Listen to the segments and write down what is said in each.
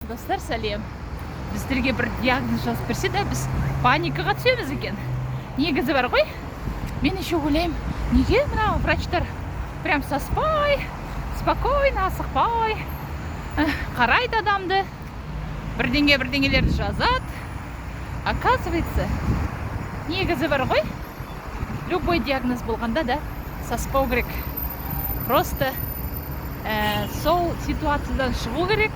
Достар, сәлем. Біздерге бір диагноз жазып берсе де, біз паникаға түсеміз екен. Негізі бар ғой? Мен еще ойлаймын, неге мына врачтар прям саспай, спокойно, асықпай қарайды адамды, бірдеңелерді жазады. Оказывается, негізі бар ғой? Любой диагноз болғанда да саспау керек. Просто сол ситуациядан шығу керек,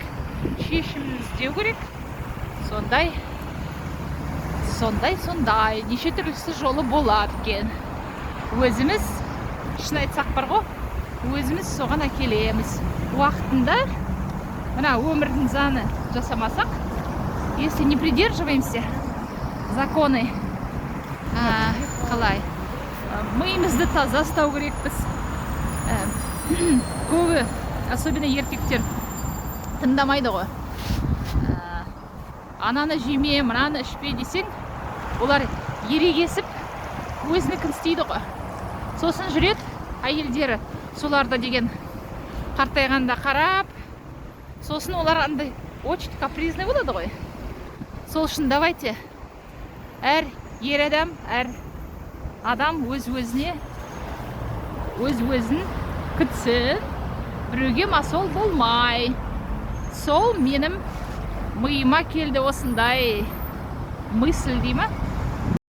шешімін іздеу керек. Сондай неше түрлісі жолы болады екен. Өзіміз, шын айтсақ бар ғой, өзіміз соған әкелеміз. Уақытында мына өмірдің заңы жасамасақ, если не придерживаемся законы, қалай, миымызды таза ұстау керекпіз. Көбі, особенно еркектер, тыңдамайды ғой. Ананы жеме, мынаны ішпе десең, олар ерегесіп, өзінікін істейді ғой. Сосын жүреді әйелдері соларда деген қартайғанда қарап, сосын олар андай очень капризный болады ғой. Сол үшін давайте, әр ер адам, әр адам өз-өзін күтсін, біреуге масол болмай. Сол менің миыма келді осындай мысль дейма.